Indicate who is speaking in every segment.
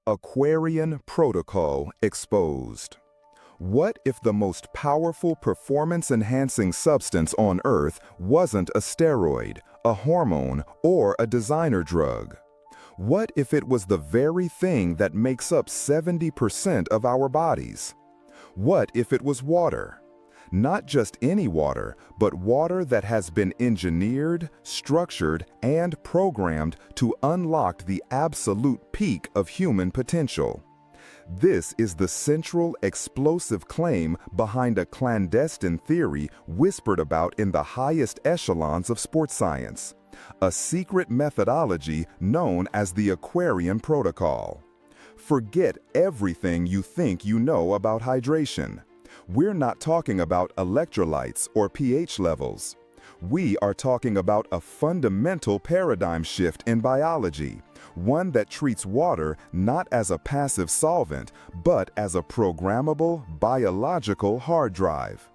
Speaker 1: Aquarian Protocol exposed. What if the most powerful performance-enhancing substance on Earth wasn't a steroid, a hormone, or a designer drug? What if it was the very thing that makes up 70% of our bodies? What if it was water? Not just any water, but water that has been engineered, structured, and programmed to unlock the absolute peak of human potential. This is the central explosive claim behind a clandestine theory whispered about in the highest echelons of sports science, a secret methodology known as the Aquarian Protocol. Forget everything you think you know about hydration. We're not talking about electrolytes or pH levels. We are talking about a fundamental paradigm shift in biology, one that treats water not as a passive solvent, but as a programmable biological hard drive.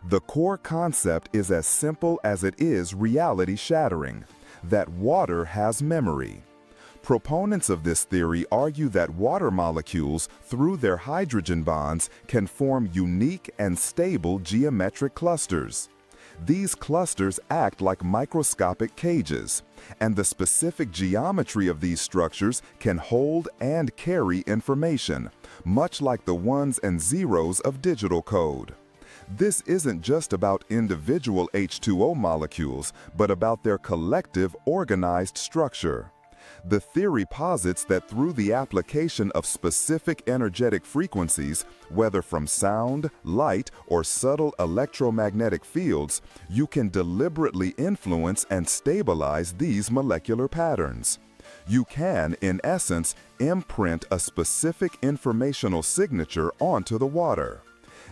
Speaker 1: The core concept is as simple as it is reality-shattering, that water has memory. Proponents of this theory argue that water molecules, through their hydrogen bonds, can form unique and stable geometric clusters. These clusters act like microscopic cages, and the specific geometry of these structures can hold and carry information, much like the ones and zeros of digital code. This isn't just about individual H2O molecules, but about their collective organized structure. The theory posits that through the application of specific energetic frequencies, whether from sound, light, or subtle electromagnetic fields, you can deliberately influence and stabilize these molecular patterns. You can, in essence, imprint a specific informational signature onto the water.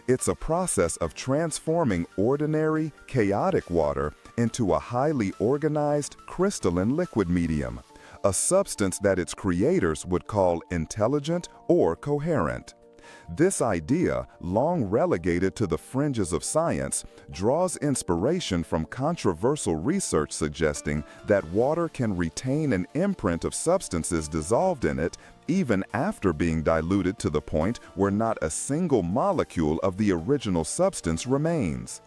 Speaker 1: It's a process of transforming ordinary, chaotic water into a highly organized, crystalline liquid medium, a substance that its creators would call intelligent or coherent. This idea, long relegated to the fringes of science, draws inspiration from controversial research suggesting that water can retain an imprint of substances dissolved in it even after being diluted to the point where not a single molecule of the original substance remains.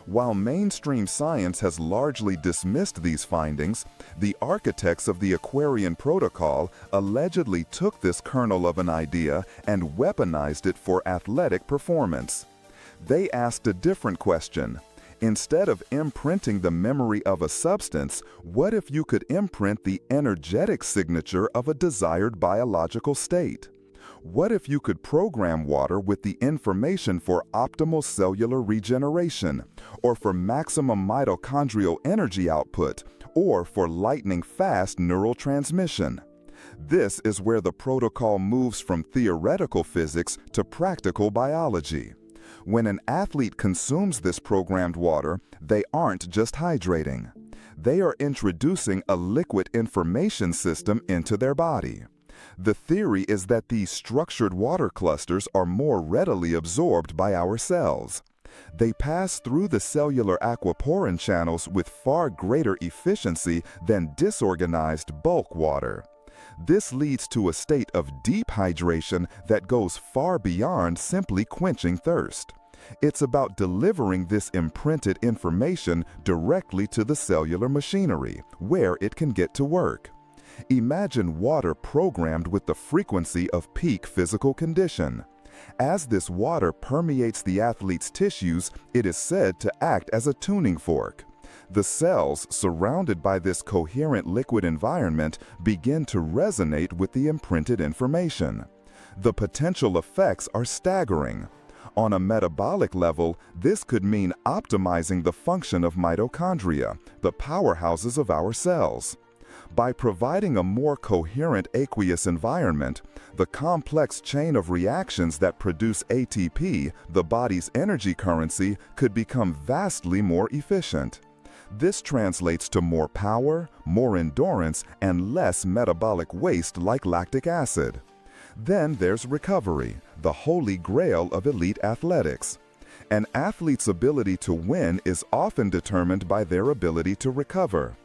Speaker 1: While mainstream science has largely dismissed these findings, the architects of the Aquarian Protocol allegedly took this kernel of an idea and weaponized it for athletic performance. They asked a different question. Instead of imprinting the memory of a substance, what if you could imprint the energetic signature of a desired biological state? What if you could program water with the information for optimal cellular regeneration, or for maximum mitochondrial energy output, or for lightning-fast neural transmission? This is where the protocol moves from theoretical physics to practical biology. When an athlete consumes this programmed water, they aren't just hydrating. They are introducing a liquid information system into their body. The theory is that these structured water clusters are more readily absorbed by our cells. They pass through the cellular aquaporin channels with far greater efficiency than disorganized bulk water. This leads to a state of deep hydration that goes far beyond simply quenching thirst. It's about delivering this imprinted information directly to the cellular machinery, where it can get to work. Imagine water programmed with the frequency of peak physical condition. As this water permeates the athlete's tissues, it is said to act as a tuning fork. The cells, surrounded by this coherent liquid environment, begin to resonate with the imprinted information. The potential effects are staggering. On a metabolic level, this could mean optimizing the function of mitochondria, the powerhouses of our cells. By providing a more coherent aqueous environment, the complex chain of reactions that produce ATP, the body's energy currency, could become vastly more efficient. This translates to more power, more endurance, and less metabolic waste like lactic acid. Then there's recovery, the holy grail of elite athletics. An athlete's ability to win is often determined by their ability to recover.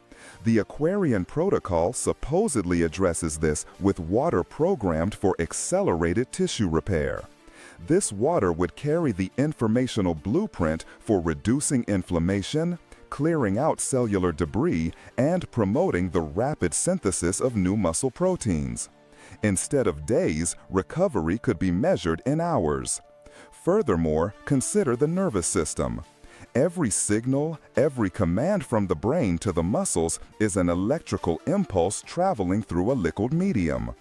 Speaker 1: The Aquarian Protocol supposedly addresses this with water programmed for accelerated tissue repair. This water would carry the informational blueprint for reducing inflammation, clearing out cellular debris, and promoting the rapid synthesis of new muscle proteins. Instead of days, recovery could be measured in hours. Furthermore, consider the nervous system. Every signal, every command from the brain to the muscles is an electrical impulse traveling through a liquid medium.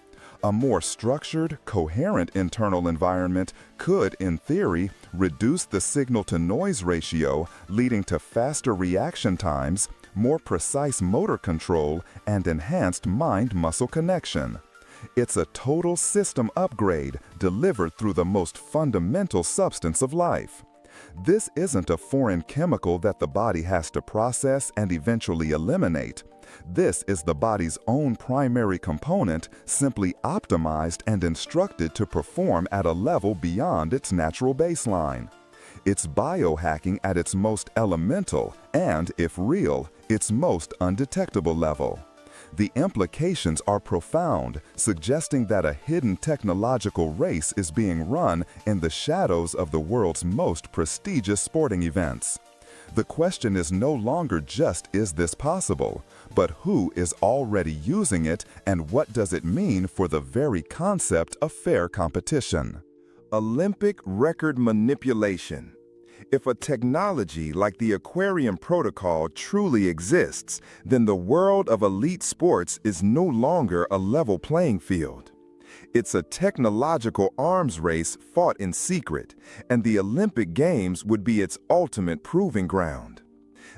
Speaker 1: A more structured, coherent internal environment could, in theory, reduce the signal-to-noise ratio, leading to faster reaction times, more precise motor control, and enhanced mind-muscle connection. It's a total system upgrade delivered through the most fundamental substance of life. This isn't a foreign chemical that the body has to process and eventually eliminate. This is the body's own primary component, simply optimized and instructed to perform at a level beyond its natural baseline. It's biohacking at its most elemental and, if real, its most undetectable level. The implications are profound, suggesting that a hidden technological race is being run in the shadows of the world's most prestigious sporting events. The question is no longer just, is this possible, but who is already using it and what does it mean for the very concept of fair competition?
Speaker 2: Olympic record manipulation. If a technology like the Aquarian Protocol truly exists, then the world of elite sports is no longer a level playing field. It's a technological arms race fought in secret, and the Olympic Games would be its ultimate proving ground.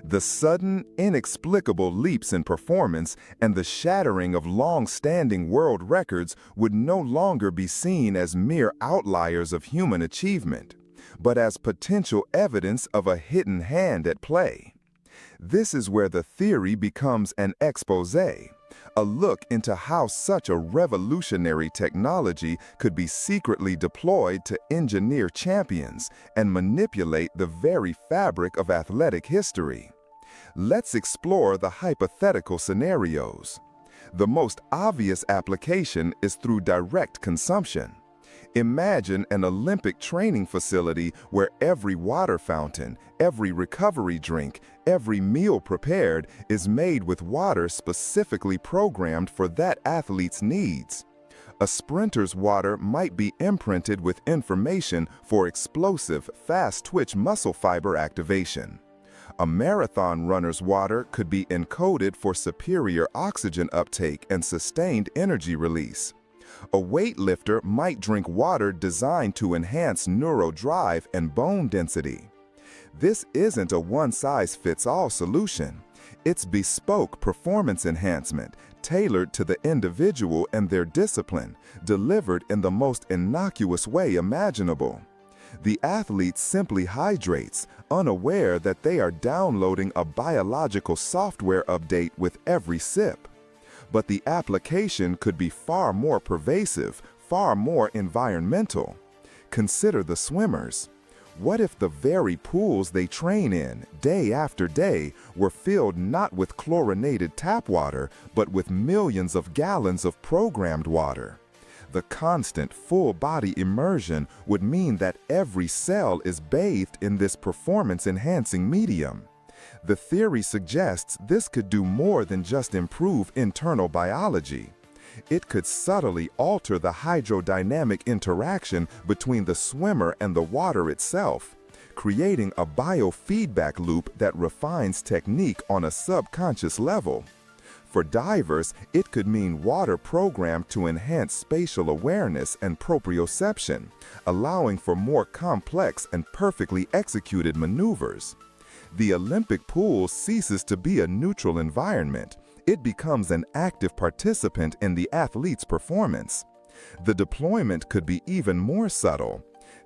Speaker 2: The sudden, inexplicable leaps in performance and the shattering of long-standing world records would no longer be seen as mere outliers of human achievement, but as potential evidence of a hidden hand at play. This is where the theory becomes an exposé, a look into how such a revolutionary technology could be secretly deployed to engineer champions and manipulate the very fabric of athletic history. Let's explore the hypothetical scenarios. The most obvious application is through direct consumption. Imagine an Olympic training facility where every water fountain, every recovery drink, every meal prepared is made with water specifically programmed for that athlete's needs. A sprinter's water might be imprinted with information for explosive, fast-twitch muscle fiber activation. A marathon runner's water could be encoded for superior oxygen uptake and sustained energy release. A weightlifter might drink water designed to enhance neurodrive and bone density. This isn't a one-size-fits-all solution. It's bespoke performance enhancement, tailored to the individual and their discipline, delivered in the most innocuous way imaginable. The athlete simply hydrates, unaware that they are downloading a biological software update with every sip. But the application could be far more pervasive, far more environmental. Consider the swimmers. What if the very pools they train in, day after day, were filled not with chlorinated tap water, but with millions of gallons of programmed water? The constant, full-body immersion would mean that every cell is bathed in this performance-enhancing medium. The theory suggests this could do more than just improve internal biology. It could subtly alter the hydrodynamic interaction between the swimmer and the water itself, creating a biofeedback loop that refines technique on a subconscious level. For divers, it could mean water programmed to enhance spatial awareness and proprioception, allowing for more complex and perfectly executed maneuvers. The Olympic pool ceases to be a neutral environment. It becomes an active participant in the athlete's performance. The deployment could be even more subtle.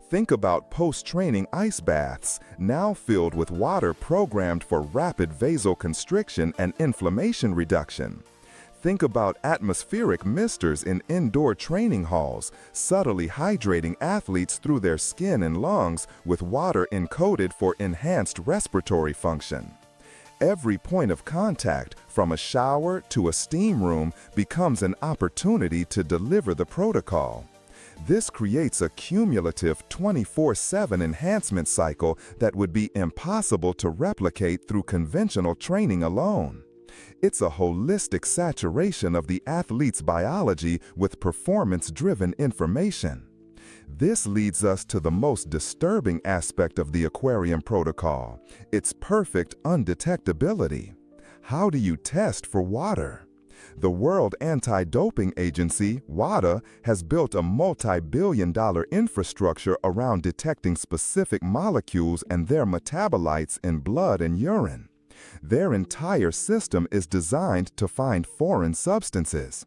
Speaker 2: Think about post-training ice baths, now filled with water programmed for rapid vasoconstriction and inflammation reduction. Think about atmospheric misters in indoor training halls, subtly hydrating athletes through their skin and lungs with water encoded for enhanced respiratory function. Every point of contact, from a shower to a steam room, becomes an opportunity to deliver the protocol. This creates a cumulative 24/7 enhancement cycle that would be impossible to replicate through conventional training alone. It's a holistic saturation of the athlete's biology with performance-driven information. This leads us to the most disturbing aspect of the Aquarian Protocol, its perfect undetectability. How do you test for water? The World Anti-Doping Agency, WADA, has built a multi-billion-dollar infrastructure around detecting specific molecules and their metabolites in blood and urine. Their entire system is designed to find foreign substances.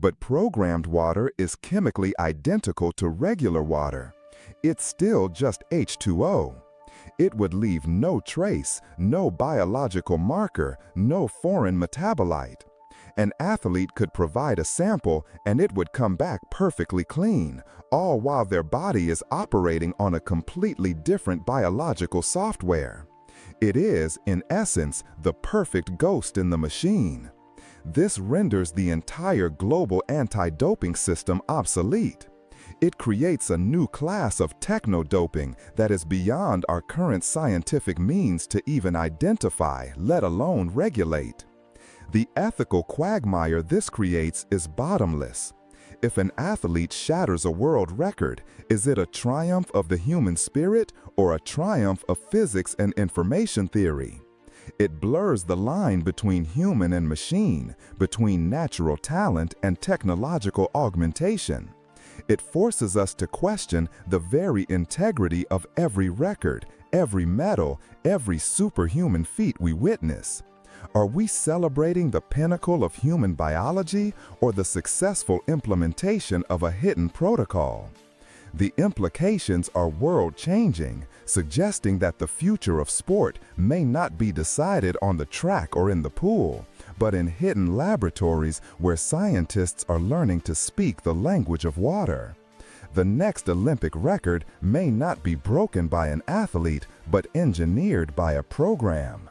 Speaker 2: But programmed water is chemically identical to regular water. It's still just H2O. It would leave no trace, no biological marker, no foreign metabolite. An athlete could provide a sample and it would come back perfectly clean, all while their body is operating on a completely different biological software. It is, in essence, the perfect ghost in the machine. This renders the entire global anti-doping system obsolete. It creates a new class of techno-doping that is beyond our current scientific means to even identify, let alone regulate. The ethical quagmire this creates is bottomless. If an athlete shatters a world record, is it a triumph of the human spirit or a triumph of physics and information theory? It blurs the line between human and machine, between natural talent and technological augmentation. It forces us to question the very integrity of every record, every medal, every superhuman feat we witness. Are we celebrating the pinnacle of human biology or the successful implementation of a hidden protocol? The implications are world-changing, suggesting that the future of sport may not be decided on the track or in the pool, but in hidden laboratories where scientists are learning to speak the language of water. The next Olympic record may not be broken by an athlete, but engineered by a program.